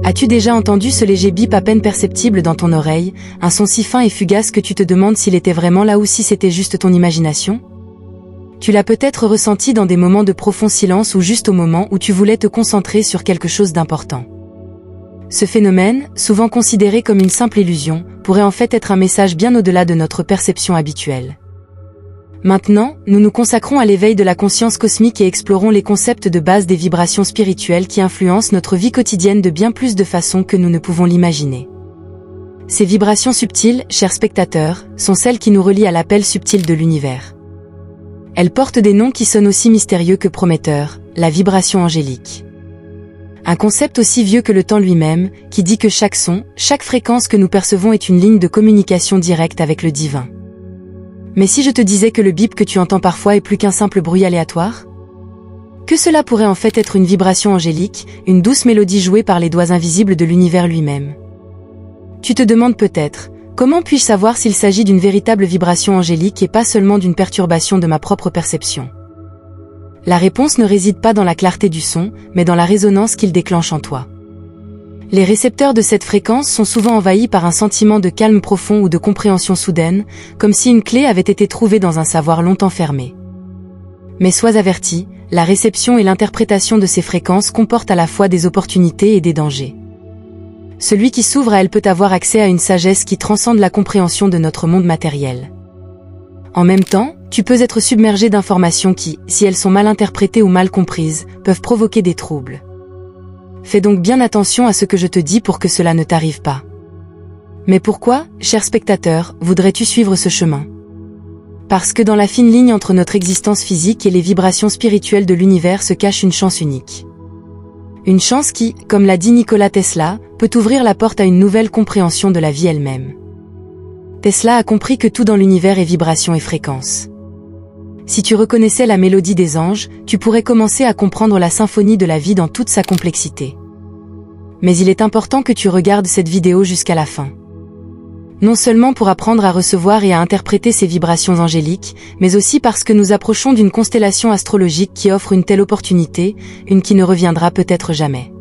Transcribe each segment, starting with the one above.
As-tu déjà entendu ce léger bip à peine perceptible dans ton oreille, un son si fin et fugace que tu te demandes s'il était vraiment là ou si c'était juste ton imagination? Tu l'as peut-être ressenti dans des moments de profond silence ou juste au moment où tu voulais te concentrer sur quelque chose d'important. Ce phénomène, souvent considéré comme une simple illusion, pourrait en fait être un message bien au-delà de notre perception habituelle. Maintenant, nous nous consacrons à l'éveil de la conscience cosmique et explorons les concepts de base des vibrations spirituelles qui influencent notre vie quotidienne de bien plus de façons que nous ne pouvons l'imaginer. Ces vibrations subtiles, chers spectateurs, sont celles qui nous relient à l'appel subtil de l'univers. Elles portent des noms qui sonnent aussi mystérieux que prometteurs, la vibration angélique. Un concept aussi vieux que le temps lui-même, qui dit que chaque son, chaque fréquence que nous percevons est une ligne de communication directe avec le divin. Mais si je te disais que le bip que tu entends parfois est plus qu'un simple bruit aléatoire? Que cela pourrait en fait être une vibration angélique, une douce mélodie jouée par les doigts invisibles de l'univers lui-même. Tu te demandes peut-être, comment puis-je savoir s'il s'agit d'une véritable vibration angélique et pas seulement d'une perturbation de ma propre perception? La réponse ne réside pas dans la clarté du son, mais dans la résonance qu'il déclenche en toi. Les récepteurs de cette fréquence sont souvent envahis par un sentiment de calme profond ou de compréhension soudaine, comme si une clé avait été trouvée dans un savoir longtemps fermé. Mais sois averti, la réception et l'interprétation de ces fréquences comportent à la fois des opportunités et des dangers. Celui qui s'ouvre à elles peut avoir accès à une sagesse qui transcende la compréhension de notre monde matériel. En même temps, tu peux être submergé d'informations qui, si elles sont mal interprétées ou mal comprises, peuvent provoquer des troubles. Fais donc bien attention à ce que je te dis pour que cela ne t'arrive pas. Mais pourquoi, cher spectateur, voudrais-tu suivre ce chemin? Parce que dans la fine ligne entre notre existence physique et les vibrations spirituelles de l'univers se cache une chance unique. Une chance qui, comme l'a dit Nikola Tesla, peut ouvrir la porte à une nouvelle compréhension de la vie elle-même. Tesla a compris que tout dans l'univers est vibration et fréquence. Si tu reconnaissais la mélodie des anges, tu pourrais commencer à comprendre la symphonie de la vie dans toute sa complexité. Mais il est important que tu regardes cette vidéo jusqu'à la fin. Non seulement pour apprendre à recevoir et à interpréter ces vibrations angéliques, mais aussi parce que nous approchons d'une constellation astrologique qui offre une telle opportunité, une qui ne reviendra peut-être jamais.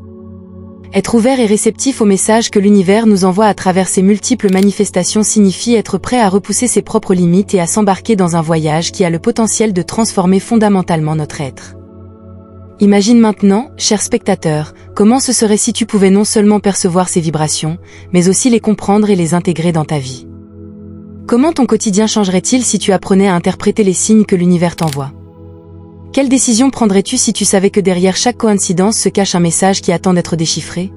Être ouvert et réceptif aux messages que l'univers nous envoie à travers ces multiples manifestations signifie être prêt à repousser ses propres limites et à s'embarquer dans un voyage qui a le potentiel de transformer fondamentalement notre être. Imagine maintenant, cher spectateur, comment ce serait si tu pouvais non seulement percevoir ces vibrations, mais aussi les comprendre et les intégrer dans ta vie. Comment ton quotidien changerait-il si tu apprenais à interpréter les signes que l'univers t'envoie? Quelle décision prendrais-tu si tu savais que derrière chaque coïncidence se cache un message qui attend d'être déchiffré?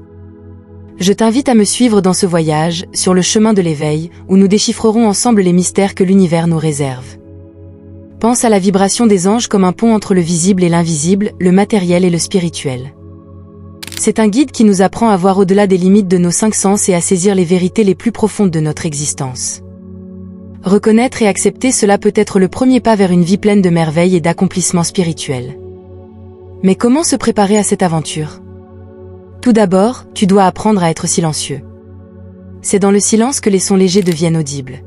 Je t'invite à me suivre dans ce voyage, sur le chemin de l'éveil, où nous déchiffrerons ensemble les mystères que l'univers nous réserve. Pense à la vibration des anges comme un pont entre le visible et l'invisible, le matériel et le spirituel. C'est un guide qui nous apprend à voir au-delà des limites de nos 5 sens et à saisir les vérités les plus profondes de notre existence. Reconnaître et accepter cela peut être le premier pas vers une vie pleine de merveilles et d'accomplissements spirituels. Mais comment se préparer à cette aventure? Tout d'abord, tu dois apprendre à être silencieux. C'est dans le silence que les sons légers deviennent audibles.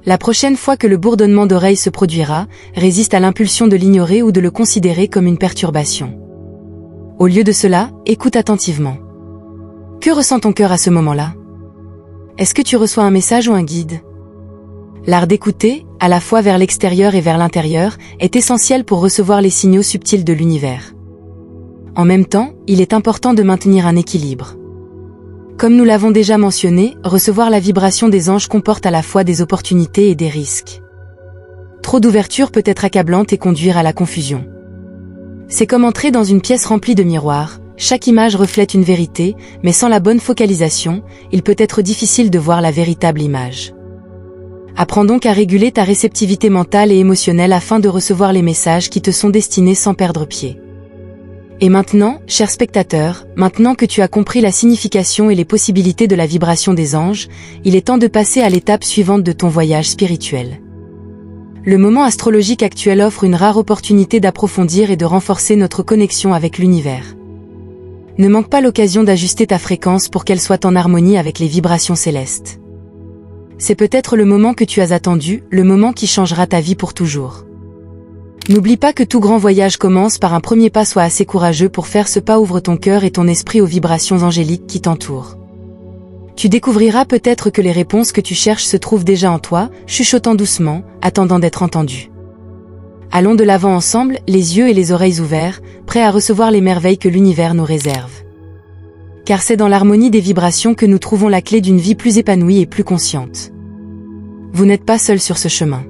La prochaine fois que le bourdonnement d'oreilles se produira, résiste à l'impulsion de l'ignorer ou de le considérer comme une perturbation. Au lieu de cela, écoute attentivement. Que ressent ton cœur à ce moment-là? Est-ce que tu reçois un message ou un guide? L'art d'écouter, à la fois vers l'extérieur et vers l'intérieur, est essentiel pour recevoir les signaux subtils de l'univers. En même temps, il est important de maintenir un équilibre. Comme nous l'avons déjà mentionné, recevoir la vibration des anges comporte à la fois des opportunités et des risques. Trop d'ouverture peut être accablante et conduire à la confusion. C'est comme entrer dans une pièce remplie de miroirs, chaque image reflète une vérité, mais sans la bonne focalisation, il peut être difficile de voir la véritable image. Apprends donc à réguler ta réceptivité mentale et émotionnelle afin de recevoir les messages qui te sont destinés sans perdre pied. Et maintenant, cher spectateur, maintenant que tu as compris la signification et les possibilités de la vibration des anges, il est temps de passer à l'étape suivante de ton voyage spirituel. Le moment astrologique actuel offre une rare opportunité d'approfondir et de renforcer notre connexion avec l'univers. Ne manque pas l'occasion d'ajuster ta fréquence pour qu'elle soit en harmonie avec les vibrations célestes. C'est peut-être le moment que tu as attendu, le moment qui changera ta vie pour toujours. N'oublie pas que tout grand voyage commence par un premier pas. Sois assez courageux pour faire ce pas. Ouvre ton cœur et ton esprit aux vibrations angéliques qui t'entourent. Tu découvriras peut-être que les réponses que tu cherches se trouvent déjà en toi, chuchotant doucement, attendant d'être entendues. Allons de l'avant ensemble, les yeux et les oreilles ouverts, prêts à recevoir les merveilles que l'univers nous réserve. Car c'est dans l'harmonie des vibrations que nous trouvons la clé d'une vie plus épanouie et plus consciente. Vous n'êtes pas seul sur ce chemin.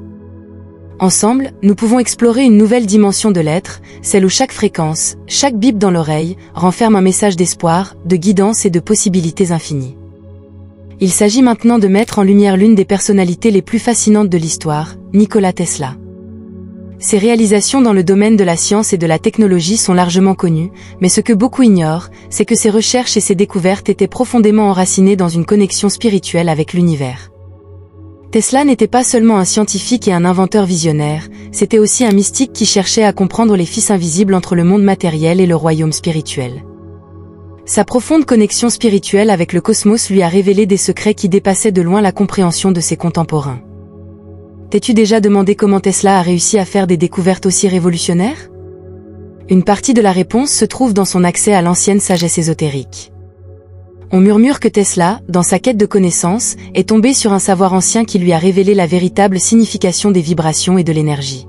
Ensemble, nous pouvons explorer une nouvelle dimension de l'être, celle où chaque fréquence, chaque bip dans l'oreille, renferme un message d'espoir, de guidance et de possibilités infinies. Il s'agit maintenant de mettre en lumière l'une des personnalités les plus fascinantes de l'histoire, Nikola Tesla. Ses réalisations dans le domaine de la science et de la technologie sont largement connues, mais ce que beaucoup ignorent, c'est que ses recherches et ses découvertes étaient profondément enracinées dans une connexion spirituelle avec l'univers. Tesla n'était pas seulement un scientifique et un inventeur visionnaire, c'était aussi un mystique qui cherchait à comprendre les fils invisibles entre le monde matériel et le royaume spirituel. Sa profonde connexion spirituelle avec le cosmos lui a révélé des secrets qui dépassaient de loin la compréhension de ses contemporains. T'es-tu déjà demandé comment Tesla a réussi à faire des découvertes aussi révolutionnaires? Une partie de la réponse se trouve dans son accès à l'ancienne sagesse ésotérique. On murmure que Tesla, dans sa quête de connaissances, est tombé sur un savoir ancien qui lui a révélé la véritable signification des vibrations et de l'énergie.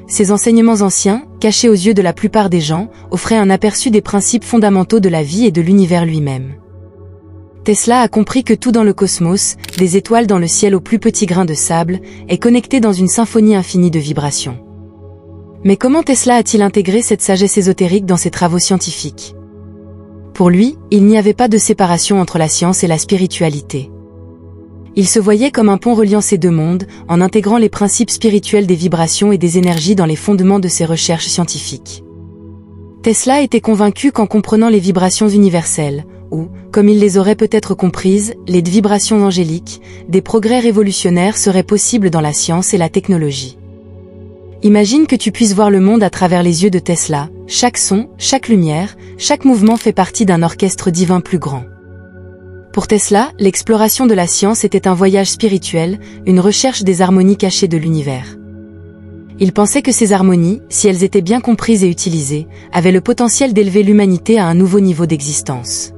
Ces enseignements anciens, cachés aux yeux de la plupart des gens, offraient un aperçu des principes fondamentaux de la vie et de l'univers lui-même. Tesla a compris que tout dans le cosmos, des étoiles dans le ciel au plus petit grain de sable, est connecté dans une symphonie infinie de vibrations. Mais comment Tesla a-t-il intégré cette sagesse ésotérique dans ses travaux scientifiques? Pour lui, il n'y avait pas de séparation entre la science et la spiritualité. Il se voyait comme un pont reliant ces deux mondes, en intégrant les principes spirituels des vibrations et des énergies dans les fondements de ses recherches scientifiques. Tesla était convaincu qu'en comprenant les vibrations universelles, ou, comme il les aurait peut-être comprises, les vibrations angéliques, des progrès révolutionnaires seraient possibles dans la science et la technologie. Imagine que tu puisses voir le monde à travers les yeux de Tesla, chaque son, chaque lumière, chaque mouvement fait partie d'un orchestre divin plus grand. Pour Tesla, l'exploration de la science était un voyage spirituel, une recherche des harmonies cachées de l'univers. Il pensait que ces harmonies, si elles étaient bien comprises et utilisées, avaient le potentiel d'élever l'humanité à un nouveau niveau d'existence.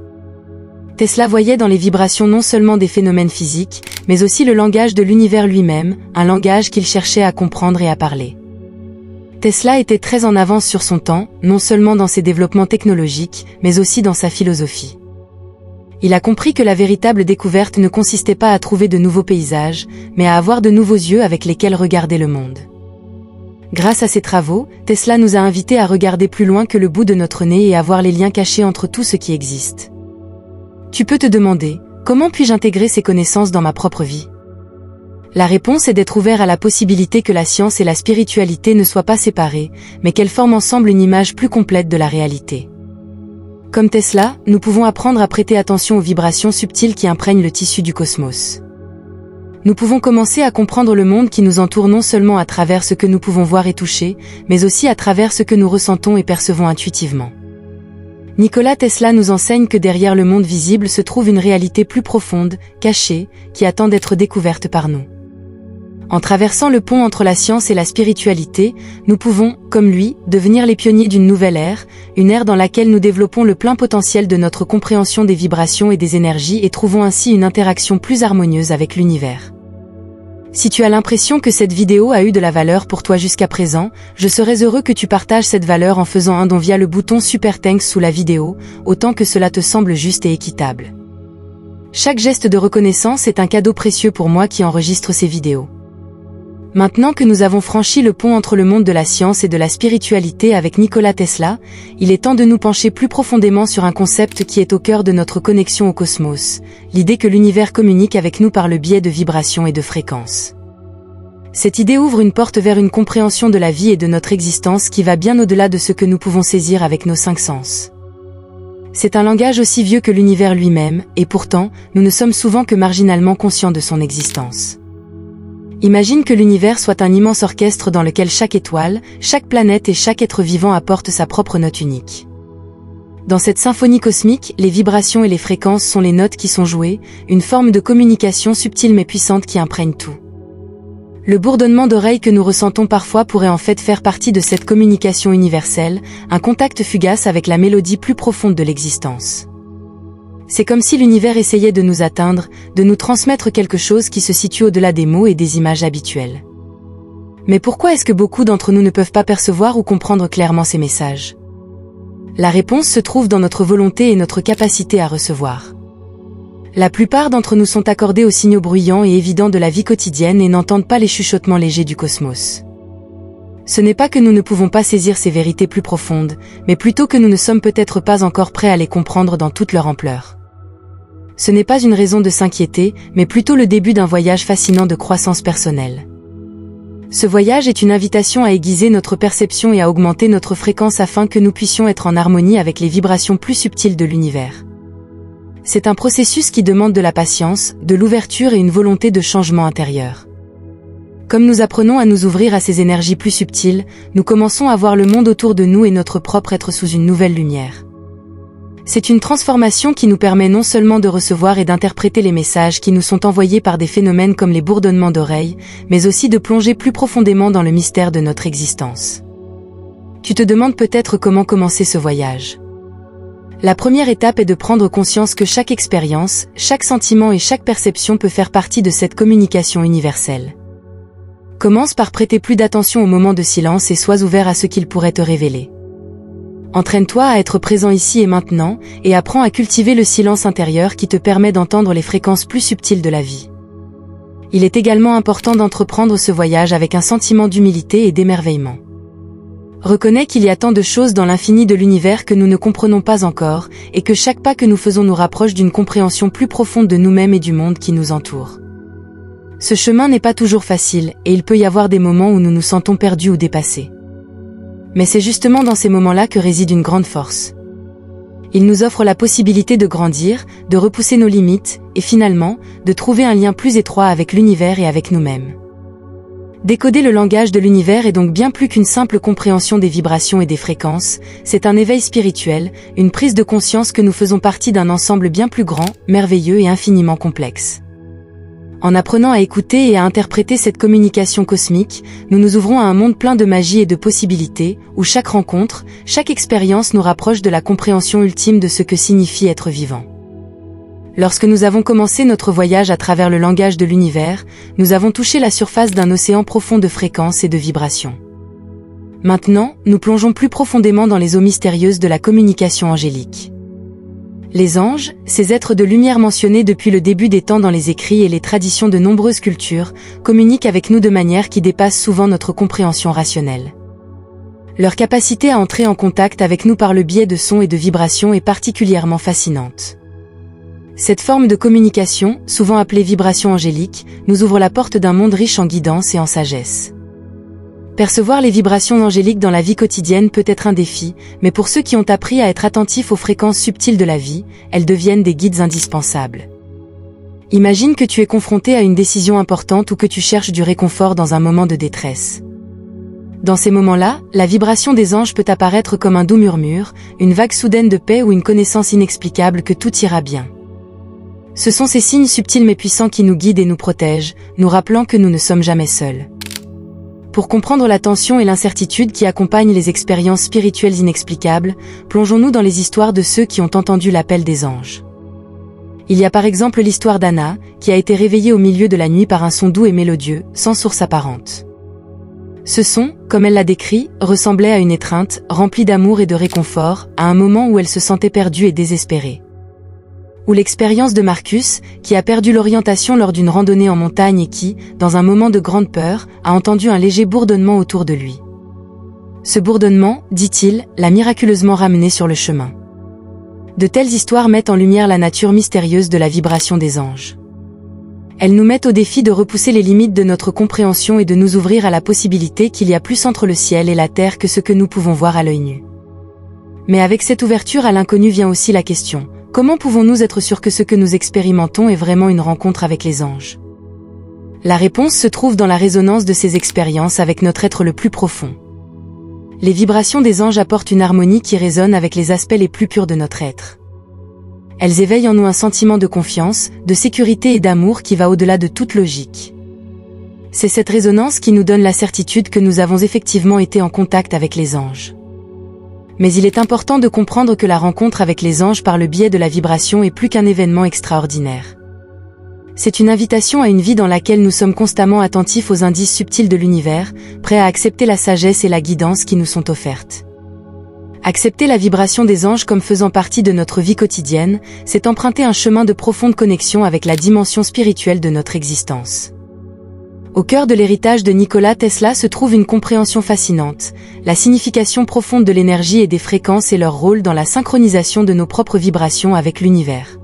Tesla voyait dans les vibrations non seulement des phénomènes physiques, mais aussi le langage de l'univers lui-même, un langage qu'il cherchait à comprendre et à parler. Tesla était très en avance sur son temps, non seulement dans ses développements technologiques, mais aussi dans sa philosophie. Il a compris que la véritable découverte ne consistait pas à trouver de nouveaux paysages, mais à avoir de nouveaux yeux avec lesquels regarder le monde. Grâce à ses travaux, Tesla nous a invités à regarder plus loin que le bout de notre nez et à voir les liens cachés entre tout ce qui existe. Tu peux te demander, comment puis-je intégrer ces connaissances dans ma propre vie? La réponse est d'être ouvert à la possibilité que la science et la spiritualité ne soient pas séparées, mais qu'elles forment ensemble une image plus complète de la réalité. Comme Tesla, nous pouvons apprendre à prêter attention aux vibrations subtiles qui imprègnent le tissu du cosmos. Nous pouvons commencer à comprendre le monde qui nous entoure non seulement à travers ce que nous pouvons voir et toucher, mais aussi à travers ce que nous ressentons et percevons intuitivement. Nikola Tesla nous enseigne que derrière le monde visible se trouve une réalité plus profonde, cachée, qui attend d'être découverte par nous. En traversant le pont entre la science et la spiritualité, nous pouvons, comme lui, devenir les pionniers d'une nouvelle ère, une ère dans laquelle nous développons le plein potentiel de notre compréhension des vibrations et des énergies et trouvons ainsi une interaction plus harmonieuse avec l'univers. Si tu as l'impression que cette vidéo a eu de la valeur pour toi jusqu'à présent, je serais heureux que tu partages cette valeur en faisant un don via le bouton Super Thanks sous la vidéo, autant que cela te semble juste et équitable. Chaque geste de reconnaissance est un cadeau précieux pour moi qui enregistre ces vidéos. Maintenant que nous avons franchi le pont entre le monde de la science et de la spiritualité avec Nikola Tesla, il est temps de nous pencher plus profondément sur un concept qui est au cœur de notre connexion au cosmos, l'idée que l'univers communique avec nous par le biais de vibrations et de fréquences. Cette idée ouvre une porte vers une compréhension de la vie et de notre existence qui va bien au-delà de ce que nous pouvons saisir avec nos 5 sens. C'est un langage aussi vieux que l'univers lui-même, et pourtant, nous ne sommes souvent que marginalement conscients de son existence. Imagine que l'univers soit un immense orchestre dans lequel chaque étoile, chaque planète et chaque être vivant apporte sa propre note unique. Dans cette symphonie cosmique, les vibrations et les fréquences sont les notes qui sont jouées, une forme de communication subtile mais puissante qui imprègne tout. Le bourdonnement d'oreilles que nous ressentons parfois pourrait en fait faire partie de cette communication universelle, un contact fugace avec la mélodie plus profonde de l'existence. C'est comme si l'univers essayait de nous atteindre, de nous transmettre quelque chose qui se situe au-delà des mots et des images habituelles. Mais pourquoi est-ce que beaucoup d'entre nous ne peuvent pas percevoir ou comprendre clairement ces messages? La réponse se trouve dans notre volonté et notre capacité à recevoir. La plupart d'entre nous sont accordés aux signaux bruyants et évidents de la vie quotidienne et n'entendent pas les chuchotements légers du cosmos. Ce n'est pas que nous ne pouvons pas saisir ces vérités plus profondes, mais plutôt que nous ne sommes peut-être pas encore prêts à les comprendre dans toute leur ampleur. Ce n'est pas une raison de s'inquiéter, mais plutôt le début d'un voyage fascinant de croissance personnelle. Ce voyage est une invitation à aiguiser notre perception et à augmenter notre fréquence afin que nous puissions être en harmonie avec les vibrations plus subtiles de l'univers. C'est un processus qui demande de la patience, de l'ouverture et une volonté de changement intérieur. Comme nous apprenons à nous ouvrir à ces énergies plus subtiles, nous commençons à voir le monde autour de nous et notre propre être sous une nouvelle lumière. C'est une transformation qui nous permet non seulement de recevoir et d'interpréter les messages qui nous sont envoyés par des phénomènes comme les bourdonnements d'oreilles, mais aussi de plonger plus profondément dans le mystère de notre existence. Tu te demandes peut-être comment commencer ce voyage. La première étape est de prendre conscience que chaque expérience, chaque sentiment et chaque perception peut faire partie de cette communication universelle. Commence par prêter plus d'attention aux moments de silence et sois ouvert à ce qu'ils pourraient te révéler. Entraîne-toi à être présent ici et maintenant, et apprends à cultiver le silence intérieur qui te permet d'entendre les fréquences plus subtiles de la vie. Il est également important d'entreprendre ce voyage avec un sentiment d'humilité et d'émerveillement. Reconnais qu'il y a tant de choses dans l'infini de l'univers que nous ne comprenons pas encore, et que chaque pas que nous faisons nous rapproche d'une compréhension plus profonde de nous-mêmes et du monde qui nous entoure. Ce chemin n'est pas toujours facile, et il peut y avoir des moments où nous nous sentons perdus ou dépassés. Mais c'est justement dans ces moments-là que réside une grande force. Il nous offre la possibilité de grandir, de repousser nos limites, et finalement, de trouver un lien plus étroit avec l'univers et avec nous-mêmes. Décoder le langage de l'univers est donc bien plus qu'une simple compréhension des vibrations et des fréquences, c'est un éveil spirituel, une prise de conscience que nous faisons partie d'un ensemble bien plus grand, merveilleux et infiniment complexe. En apprenant à écouter et à interpréter cette communication cosmique, nous nous ouvrons à un monde plein de magie et de possibilités, où chaque rencontre, chaque expérience nous rapproche de la compréhension ultime de ce que signifie être vivant. Lorsque nous avons commencé notre voyage à travers le langage de l'univers, nous avons touché la surface d'un océan profond de fréquences et de vibrations. Maintenant, nous plongeons plus profondément dans les eaux mystérieuses de la communication angélique. Les anges, ces êtres de lumière mentionnés depuis le début des temps dans les écrits et les traditions de nombreuses cultures, communiquent avec nous de manière qui dépasse souvent notre compréhension rationnelle. Leur capacité à entrer en contact avec nous par le biais de sons et de vibrations est particulièrement fascinante. Cette forme de communication, souvent appelée vibration angélique, nous ouvre la porte d'un monde riche en guidance et en sagesse. Percevoir les vibrations angéliques dans la vie quotidienne peut être un défi, mais pour ceux qui ont appris à être attentifs aux fréquences subtiles de la vie, elles deviennent des guides indispensables. Imagine que tu es confronté à une décision importante ou que tu cherches du réconfort dans un moment de détresse. Dans ces moments-là, la vibration des anges peut apparaître comme un doux murmure, une vague soudaine de paix ou une connaissance inexplicable que tout ira bien. Ce sont ces signes subtils mais puissants qui nous guident et nous protègent, nous rappelant que nous ne sommes jamais seuls. Pour comprendre la tension et l'incertitude qui accompagnent les expériences spirituelles inexplicables, plongeons-nous dans les histoires de ceux qui ont entendu l'appel des anges. Il y a par exemple l'histoire d'Anna, qui a été réveillée au milieu de la nuit par un son doux et mélodieux, sans source apparente. Ce son, comme elle l'a décrit, ressemblait à une étreinte, remplie d'amour et de réconfort, à un moment où elle se sentait perdue et désespérée. Ou l'expérience de Marcus, qui a perdu l'orientation lors d'une randonnée en montagne et qui, dans un moment de grande peur, a entendu un léger bourdonnement autour de lui. Ce bourdonnement, dit-il, l'a miraculeusement ramené sur le chemin. De telles histoires mettent en lumière la nature mystérieuse de la vibration des anges. Elles nous mettent au défi de repousser les limites de notre compréhension et de nous ouvrir à la possibilité qu'il y a plus entre le ciel et la terre que ce que nous pouvons voir à l'œil nu. Mais avec cette ouverture à l'inconnu vient aussi la question: comment pouvons-nous être sûrs que ce que nous expérimentons est vraiment une rencontre avec les anges? La réponse se trouve dans la résonance de ces expériences avec notre être le plus profond. Les vibrations des anges apportent une harmonie qui résonne avec les aspects les plus purs de notre être. Elles éveillent en nous un sentiment de confiance, de sécurité et d'amour qui va au-delà de toute logique. C'est cette résonance qui nous donne la certitude que nous avons effectivement été en contact avec les anges. Mais il est important de comprendre que la rencontre avec les anges par le biais de la vibration est plus qu'un événement extraordinaire. C'est une invitation à une vie dans laquelle nous sommes constamment attentifs aux indices subtils de l'univers, prêts à accepter la sagesse et la guidance qui nous sont offertes. Accepter la vibration des anges comme faisant partie de notre vie quotidienne, c'est emprunter un chemin de profonde connexion avec la dimension spirituelle de notre existence. Au cœur de l'héritage de Nikola Tesla se trouve une compréhension fascinante, la signification profonde de l'énergie et des fréquences et leur rôle dans la synchronisation de nos propres vibrations avec l'univers.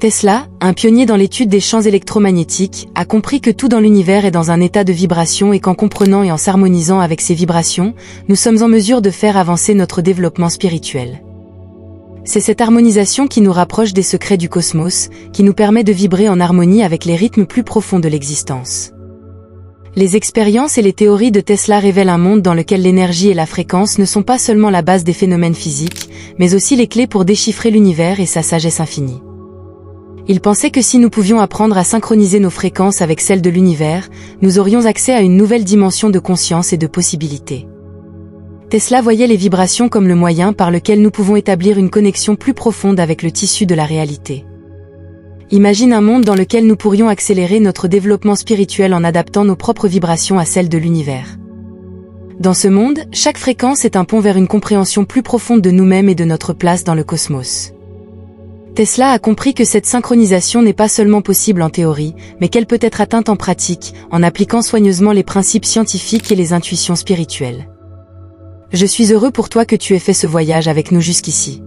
Tesla, un pionnier dans l'étude des champs électromagnétiques, a compris que tout dans l'univers est dans un état de vibration et qu'en comprenant et en s'harmonisant avec ces vibrations, nous sommes en mesure de faire avancer notre développement spirituel. C'est cette harmonisation qui nous rapproche des secrets du cosmos, qui nous permet de vibrer en harmonie avec les rythmes plus profonds de l'existence. Les expériences et les théories de Tesla révèlent un monde dans lequel l'énergie et la fréquence ne sont pas seulement la base des phénomènes physiques, mais aussi les clés pour déchiffrer l'univers et sa sagesse infinie. Il pensait que si nous pouvions apprendre à synchroniser nos fréquences avec celles de l'univers, nous aurions accès à une nouvelle dimension de conscience et de possibilités. Tesla voyait les vibrations comme le moyen par lequel nous pouvons établir une connexion plus profonde avec le tissu de la réalité. Imagine un monde dans lequel nous pourrions accélérer notre développement spirituel en adaptant nos propres vibrations à celles de l'univers. Dans ce monde, chaque fréquence est un pont vers une compréhension plus profonde de nous-mêmes et de notre place dans le cosmos. Tesla a compris que cette synchronisation n'est pas seulement possible en théorie, mais qu'elle peut être atteinte en pratique, en appliquant soigneusement les principes scientifiques et les intuitions spirituelles. Je suis heureux pour toi que tu aies fait ce voyage avec nous jusqu'ici.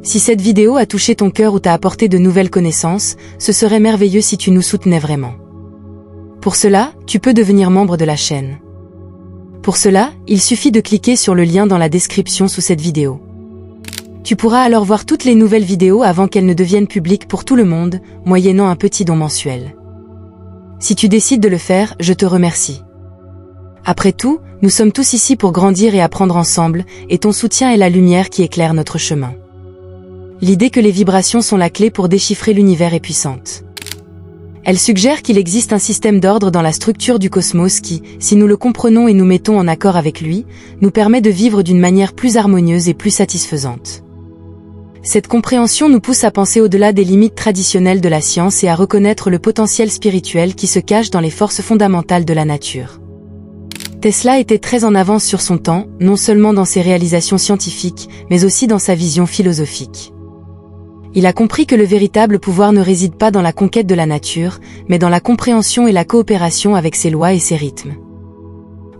Si cette vidéo a touché ton cœur ou t'a apporté de nouvelles connaissances, ce serait merveilleux si tu nous soutenais vraiment. Pour cela, tu peux devenir membre de la chaîne. Pour cela, il suffit de cliquer sur le lien dans la description sous cette vidéo. Tu pourras alors voir toutes les nouvelles vidéos avant qu'elles ne deviennent publiques pour tout le monde, moyennant un petit don mensuel. Si tu décides de le faire, je te remercie. Après tout, nous sommes tous ici pour grandir et apprendre ensemble, et ton soutien est la lumière qui éclaire notre chemin. L'idée que les vibrations sont la clé pour déchiffrer l'univers est puissante. Elle suggère qu'il existe un système d'ordre dans la structure du cosmos qui, si nous le comprenons et nous mettons en accord avec lui, nous permet de vivre d'une manière plus harmonieuse et plus satisfaisante. Cette compréhension nous pousse à penser au-delà des limites traditionnelles de la science et à reconnaître le potentiel spirituel qui se cache dans les forces fondamentales de la nature. Tesla était très en avance sur son temps, non seulement dans ses réalisations scientifiques, mais aussi dans sa vision philosophique. Il a compris que le véritable pouvoir ne réside pas dans la conquête de la nature, mais dans la compréhension et la coopération avec ses lois et ses rythmes.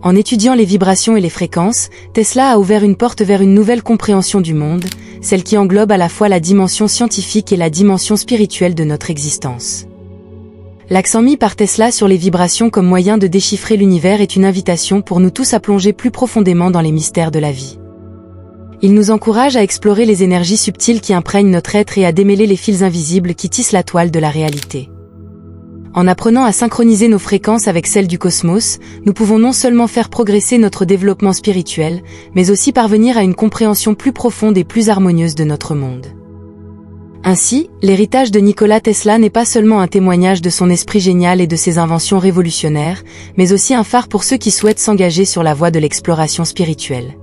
En étudiant les vibrations et les fréquences, Tesla a ouvert une porte vers une nouvelle compréhension du monde, celle qui englobe à la fois la dimension scientifique et la dimension spirituelle de notre existence. L'accent mis par Tesla sur les vibrations comme moyen de déchiffrer l'univers est une invitation pour nous tous à plonger plus profondément dans les mystères de la vie. Il nous encourage à explorer les énergies subtiles qui imprègnent notre être et à démêler les fils invisibles qui tissent la toile de la réalité. En apprenant à synchroniser nos fréquences avec celles du cosmos, nous pouvons non seulement faire progresser notre développement spirituel, mais aussi parvenir à une compréhension plus profonde et plus harmonieuse de notre monde. Ainsi, l'héritage de Nikola Tesla n'est pas seulement un témoignage de son esprit génial et de ses inventions révolutionnaires, mais aussi un phare pour ceux qui souhaitent s'engager sur la voie de l'exploration spirituelle.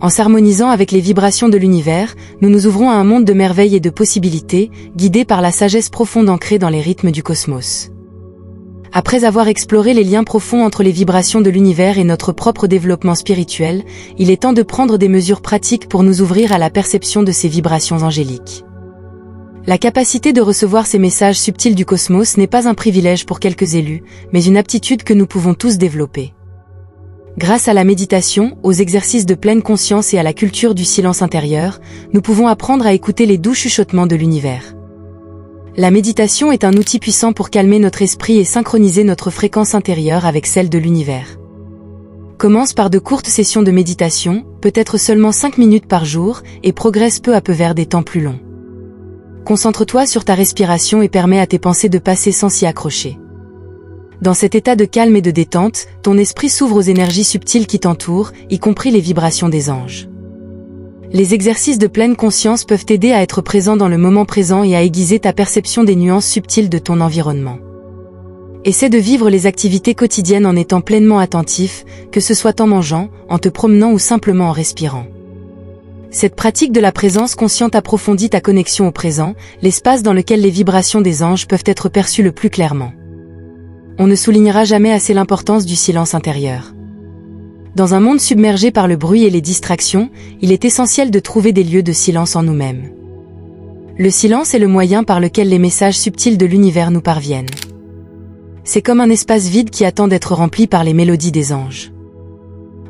En s'harmonisant avec les vibrations de l'univers, nous nous ouvrons à un monde de merveilles et de possibilités, guidés par la sagesse profonde ancrée dans les rythmes du cosmos. Après avoir exploré les liens profonds entre les vibrations de l'univers et notre propre développement spirituel, il est temps de prendre des mesures pratiques pour nous ouvrir à la perception de ces vibrations angéliques. La capacité de recevoir ces messages subtils du cosmos n'est pas un privilège pour quelques élus, mais une aptitude que nous pouvons tous développer. Grâce à la méditation, aux exercices de pleine conscience et à la culture du silence intérieur, nous pouvons apprendre à écouter les doux chuchotements de l'univers. La méditation est un outil puissant pour calmer notre esprit et synchroniser notre fréquence intérieure avec celle de l'univers. Commence par de courtes sessions de méditation, peut-être seulement 5 minutes par jour, et progresse peu à peu vers des temps plus longs. Concentre-toi sur ta respiration et permets à tes pensées de passer sans s'y accrocher. Dans cet état de calme et de détente, ton esprit s'ouvre aux énergies subtiles qui t'entourent, y compris les vibrations des anges. Les exercices de pleine conscience peuvent t'aider à être présent dans le moment présent et à aiguiser ta perception des nuances subtiles de ton environnement. Essaie de vivre les activités quotidiennes en étant pleinement attentif, que ce soit en mangeant, en te promenant ou simplement en respirant. Cette pratique de la présence consciente approfondit ta connexion au présent, l'espace dans lequel les vibrations des anges peuvent être perçues le plus clairement. On ne soulignera jamais assez l'importance du silence intérieur. Dans un monde submergé par le bruit et les distractions, il est essentiel de trouver des lieux de silence en nous-mêmes. Le silence est le moyen par lequel les messages subtils de l'univers nous parviennent. C'est comme un espace vide qui attend d'être rempli par les mélodies des anges.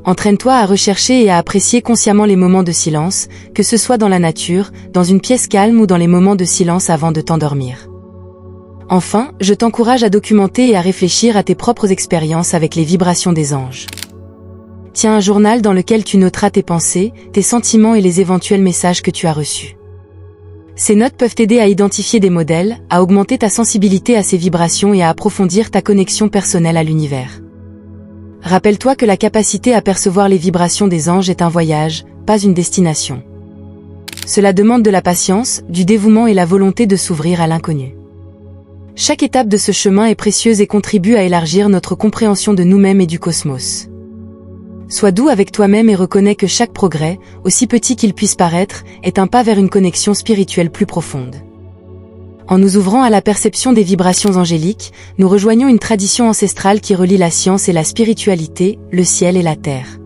Entraîne-toi à rechercher et à apprécier consciemment les moments de silence, que ce soit dans la nature, dans une pièce calme ou dans les moments de silence avant de t'endormir. Enfin, je t'encourage à documenter et à réfléchir à tes propres expériences avec les vibrations des anges. Tiens un journal dans lequel tu noteras tes pensées, tes sentiments et les éventuels messages que tu as reçus. Ces notes peuvent t'aider à identifier des modèles, à augmenter ta sensibilité à ces vibrations et à approfondir ta connexion personnelle à l'univers. Rappelle-toi que la capacité à percevoir les vibrations des anges est un voyage, pas une destination. Cela demande de la patience, du dévouement et la volonté de s'ouvrir à l'inconnu. Chaque étape de ce chemin est précieuse et contribue à élargir notre compréhension de nous-mêmes et du cosmos. Sois doux avec toi-même et reconnais que chaque progrès, aussi petit qu'il puisse paraître, est un pas vers une connexion spirituelle plus profonde. En nous ouvrant à la perception des vibrations angéliques, nous rejoignons une tradition ancestrale qui relie la science et la spiritualité, le ciel et la terre.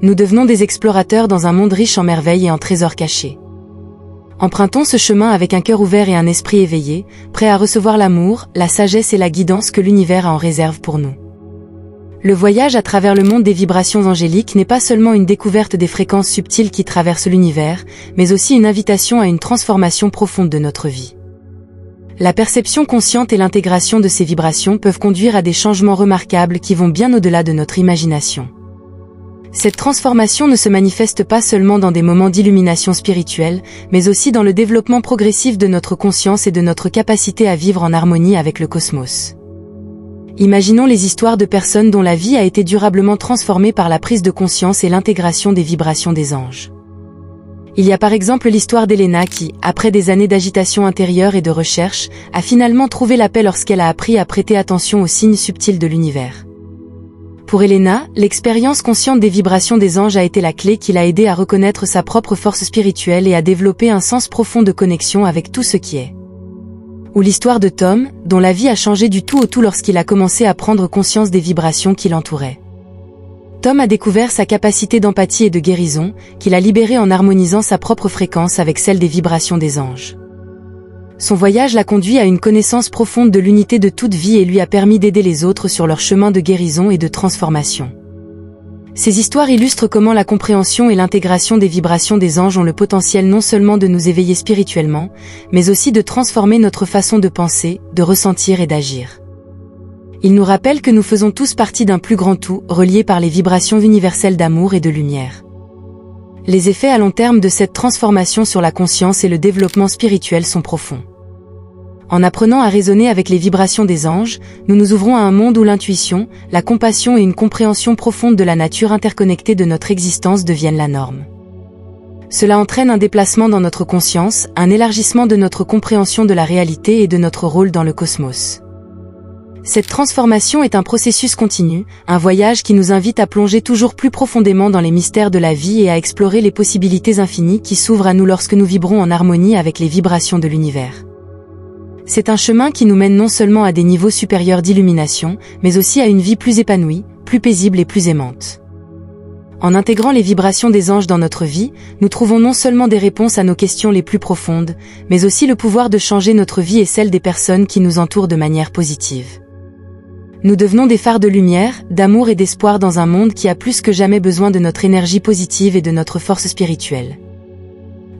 Nous devenons des explorateurs dans un monde riche en merveilles et en trésors cachés. Empruntons ce chemin avec un cœur ouvert et un esprit éveillé, prêt à recevoir l'amour, la sagesse et la guidance que l'univers a en réserve pour nous. Le voyage à travers le monde des vibrations angéliques n'est pas seulement une découverte des fréquences subtiles qui traversent l'univers, mais aussi une invitation à une transformation profonde de notre vie. La perception consciente et l'intégration de ces vibrations peuvent conduire à des changements remarquables qui vont bien au-delà de notre imagination. Cette transformation ne se manifeste pas seulement dans des moments d'illumination spirituelle, mais aussi dans le développement progressif de notre conscience et de notre capacité à vivre en harmonie avec le cosmos. Imaginons les histoires de personnes dont la vie a été durablement transformée par la prise de conscience et l'intégration des vibrations des anges. Il y a par exemple l'histoire d'Elena qui, après des années d'agitation intérieure et de recherche, a finalement trouvé la paix lorsqu'elle a appris à prêter attention aux signes subtils de l'univers. Pour Elena, l'expérience consciente des vibrations des anges a été la clé qui l'a aidée à reconnaître sa propre force spirituelle et à développer un sens profond de connexion avec tout ce qui est. Ou l'histoire de Tom, dont la vie a changé du tout au tout lorsqu'il a commencé à prendre conscience des vibrations qui l'entouraient. Tom a découvert sa capacité d'empathie et de guérison, qu'il a libérée en harmonisant sa propre fréquence avec celle des vibrations des anges. Son voyage l'a conduit à une connaissance profonde de l'unité de toute vie et lui a permis d'aider les autres sur leur chemin de guérison et de transformation. Ces histoires illustrent comment la compréhension et l'intégration des vibrations des anges ont le potentiel non seulement de nous éveiller spirituellement, mais aussi de transformer notre façon de penser, de ressentir et d'agir. Ils nous rappellent que nous faisons tous partie d'un plus grand tout, relié par les vibrations universelles d'amour et de lumière. Les effets à long terme de cette transformation sur la conscience et le développement spirituel sont profonds. En apprenant à raisonner avec les vibrations des anges, nous nous ouvrons à un monde où l'intuition, la compassion et une compréhension profonde de la nature interconnectée de notre existence deviennent la norme. Cela entraîne un déplacement dans notre conscience, un élargissement de notre compréhension de la réalité et de notre rôle dans le cosmos. Cette transformation est un processus continu, un voyage qui nous invite à plonger toujours plus profondément dans les mystères de la vie et à explorer les possibilités infinies qui s'ouvrent à nous lorsque nous vibrons en harmonie avec les vibrations de l'univers. C'est un chemin qui nous mène non seulement à des niveaux supérieurs d'illumination, mais aussi à une vie plus épanouie, plus paisible et plus aimante. En intégrant les vibrations des anges dans notre vie, nous trouvons non seulement des réponses à nos questions les plus profondes, mais aussi le pouvoir de changer notre vie et celle des personnes qui nous entourent de manière positive. Nous devenons des phares de lumière, d'amour et d'espoir dans un monde qui a plus que jamais besoin de notre énergie positive et de notre force spirituelle.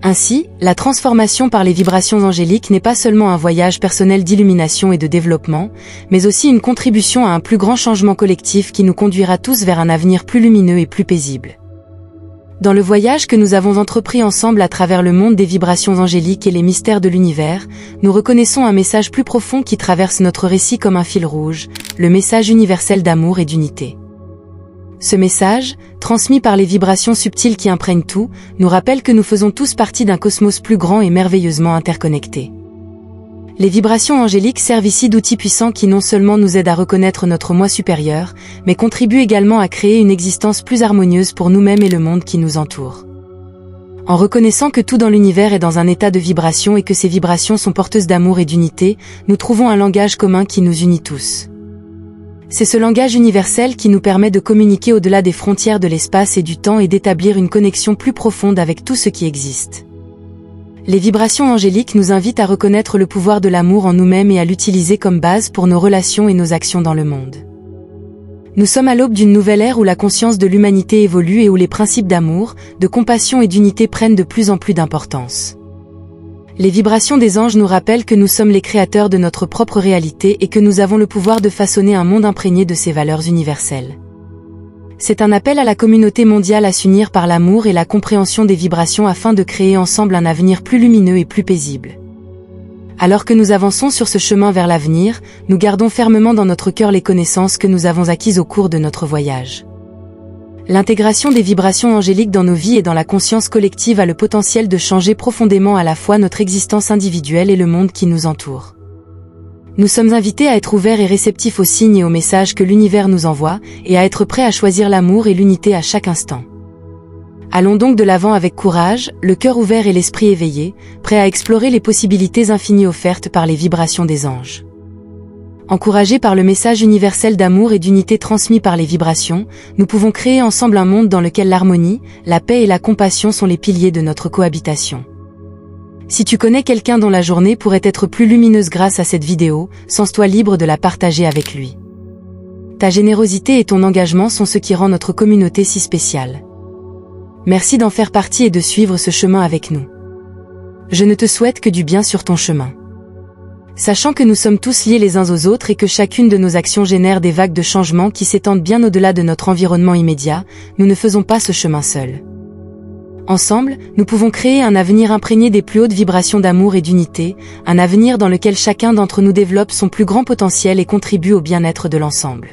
Ainsi, la transformation par les vibrations angéliques n'est pas seulement un voyage personnel d'illumination et de développement, mais aussi une contribution à un plus grand changement collectif qui nous conduira tous vers un avenir plus lumineux et plus paisible. Dans le voyage que nous avons entrepris ensemble à travers le monde des vibrations angéliques et les mystères de l'univers, nous reconnaissons un message plus profond qui traverse notre récit comme un fil rouge, le message universel d'amour et d'unité. Ce message, transmis par les vibrations subtiles qui imprègnent tout, nous rappelle que nous faisons tous partie d'un cosmos plus grand et merveilleusement interconnecté. Les vibrations angéliques servent ici d'outils puissants qui non seulement nous aident à reconnaître notre moi supérieur, mais contribuent également à créer une existence plus harmonieuse pour nous-mêmes et le monde qui nous entoure. En reconnaissant que tout dans l'univers est dans un état de vibration et que ces vibrations sont porteuses d'amour et d'unité, nous trouvons un langage commun qui nous unit tous. C'est ce langage universel qui nous permet de communiquer au-delà des frontières de l'espace et du temps et d'établir une connexion plus profonde avec tout ce qui existe. Les vibrations angéliques nous invitent à reconnaître le pouvoir de l'amour en nous-mêmes et à l'utiliser comme base pour nos relations et nos actions dans le monde. Nous sommes à l'aube d'une nouvelle ère où la conscience de l'humanité évolue et où les principes d'amour, de compassion et d'unité prennent de plus en plus d'importance. Les vibrations des anges nous rappellent que nous sommes les créateurs de notre propre réalité et que nous avons le pouvoir de façonner un monde imprégné de ces valeurs universelles. C'est un appel à la communauté mondiale à s'unir par l'amour et la compréhension des vibrations afin de créer ensemble un avenir plus lumineux et plus paisible. Alors que nous avançons sur ce chemin vers l'avenir, nous gardons fermement dans notre cœur les connaissances que nous avons acquises au cours de notre voyage. L'intégration des vibrations angéliques dans nos vies et dans la conscience collective a le potentiel de changer profondément à la fois notre existence individuelle et le monde qui nous entoure. Nous sommes invités à être ouverts et réceptifs aux signes et aux messages que l'univers nous envoie, et à être prêts à choisir l'amour et l'unité à chaque instant. Allons donc de l'avant avec courage, le cœur ouvert et l'esprit éveillé, prêts à explorer les possibilités infinies offertes par les vibrations des anges. Encouragés par le message universel d'amour et d'unité transmis par les vibrations, nous pouvons créer ensemble un monde dans lequel l'harmonie, la paix et la compassion sont les piliers de notre cohabitation. Si tu connais quelqu'un dont la journée pourrait être plus lumineuse grâce à cette vidéo, sens-toi libre de la partager avec lui. Ta générosité et ton engagement sont ce qui rend notre communauté si spéciale. Merci d'en faire partie et de suivre ce chemin avec nous. Je ne te souhaite que du bien sur ton chemin. Sachant que nous sommes tous liés les uns aux autres et que chacune de nos actions génère des vagues de changement qui s'étendent bien au-delà de notre environnement immédiat, nous ne faisons pas ce chemin seuls. Ensemble, nous pouvons créer un avenir imprégné des plus hautes vibrations d'amour et d'unité, un avenir dans lequel chacun d'entre nous développe son plus grand potentiel et contribue au bien-être de l'ensemble.